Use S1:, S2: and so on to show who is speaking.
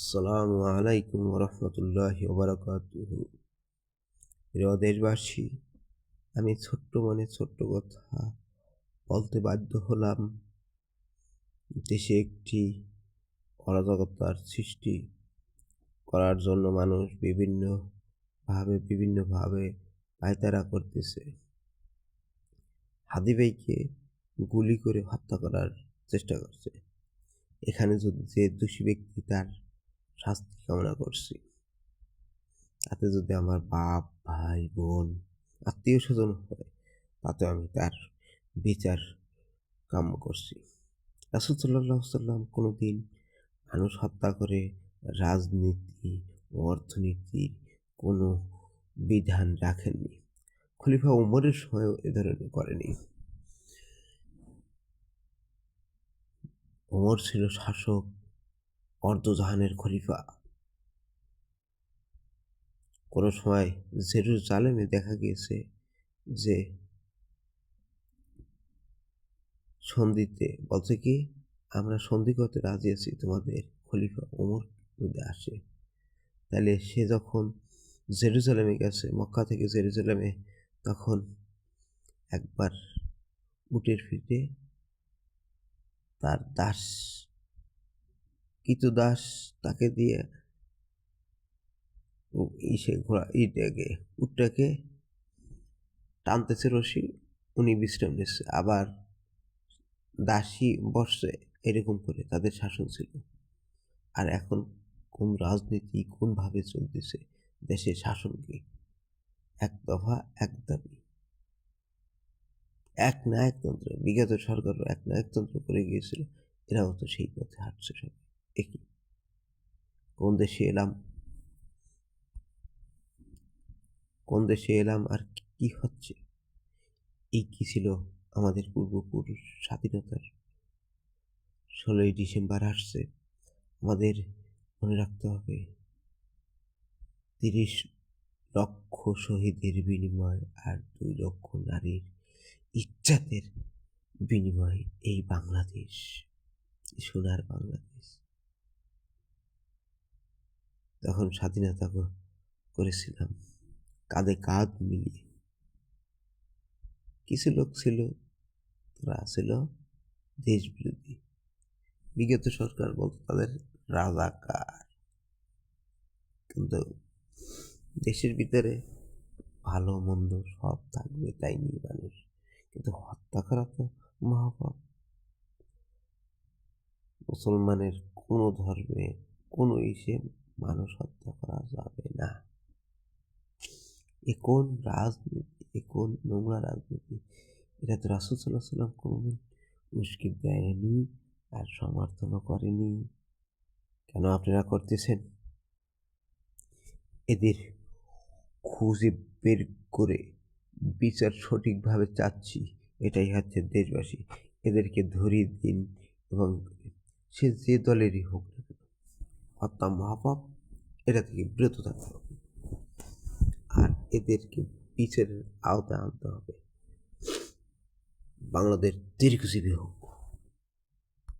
S1: আসসালামু আলাইকুম রহমতুল্লাহি ওবারাকাতুহু। প্রিয় দেশবাসী, আমি ছোট্ট কথা বলতে বাধ্য হলাম। দেশে একটি অরাজকতার সৃষ্টি করার জন্য মানুষ বিভিন্নভাবে পায়তারা করতেছে। হাদি ভাইকে গুলি করে হত্যা করার চেষ্টা করছে। এখানে যদি যে দোষী ব্যক্তি তার শাস্তি কামনা করছি, তাতে যদি আমার বাপ, ভাই, বোন, আত্মীয় স্বজন হয়, তাতে আমি তার বিচার কাম্য করছি। রাসূল সাল্লাল্লাহু আলাইহি সাল্লাম কোনোদিন মানুষ হত্যা করে রাজনীতি ও অর্থনীতির কোনো বিধান রাখেননি। খলিফা উমরের সময়ও এ ধরনের করেনি। উমর ছিল শাসক, অর্ধজাহানের খলিফা। কোনো সময় জেরুজালেমে দেখা গিয়েছে যে সন্ধিতে বলছে কি, আমরা সন্ধি করতে রাজি আছি, তোমাদের খলিফা ওমর যদি আসে। তাহলে সে যখন জেরুজালেমে গেছে, মক্কা থেকে জেরুজালেমে, তখন একবার উটের পিঠে তার দাস তাকে দিয়ে উটটাকে টানতেছে রশি, উনি বিশ্রাম নিচ্ছে, আবার দাসী বসছে, এরকম করে তাদের শাসন ছিল। আর এখন কোন রাজনীতি কোনভাবে চলতেছে, দেশের শাসনকে এক দফা এক দাবি, এক নায়কতন্ত্র। বিগত সরকারও এক নায়কতন্ত্র করে গিয়েছিল, এরাও তো সেই পথে হাঁটছে সব। একই কোন দেশে এলাম, আর কি হচ্ছে? এই কি ছিল আমাদের পূর্বপুরুষ? স্বাধীনতার 16ই ডিসেম্বর আসছে, আমাদের মনে রাখতে হবে 30 লক্ষ শহীদের বিনিময় আর 2 লক্ষ নারীর ইজ্জতের বিনিময় এই বাংলাদেশ, সোনার বাংলাদেশ। তখন স্বাধীনতা করেছিলাম কাঁধে কাঁধ মিলিয়ে। কিছু লোক ছিল, তারা ছিল দেশ বিরোধী। বিগত সরকার বলতো তাদের রাজাকার। কিন্তু দেশের ভিতরে ভালো মন্দ সব থাকবে, তাই নিয়ে মানুষ। কিন্তু হত্যা করা তো মহাপাপ। মুসলমানের কোনো ধর্মে কোনো মানুষ হত্যা করা যাবে না। এ কোন রাজনীতি, এ কোন নোংরা রাজনীতি? এটা তো রাসূল সাল্লাল্লাহু আলাইহি সাল্লাম কোনোদিন উস্কে দেয়নি আর সমর্থনও করেনি। কেন আপনারা করতেছেন? এদের খুঁজে বের করে বিচার সঠিকভাবে চাচ্ছি, এটাই হচ্ছে দেশবাসী। এদেরকে ধরিয়ে দিন, এবং সে যে দলেরই হোক না কেন, হত্যা মহাপাপ, এটা থেকে বিরত থাকতে হবে। আর এদেরকে বিচারের আওতায় আনতে হবে। বাংলাদেশ দীর্ঘজীবী হোক।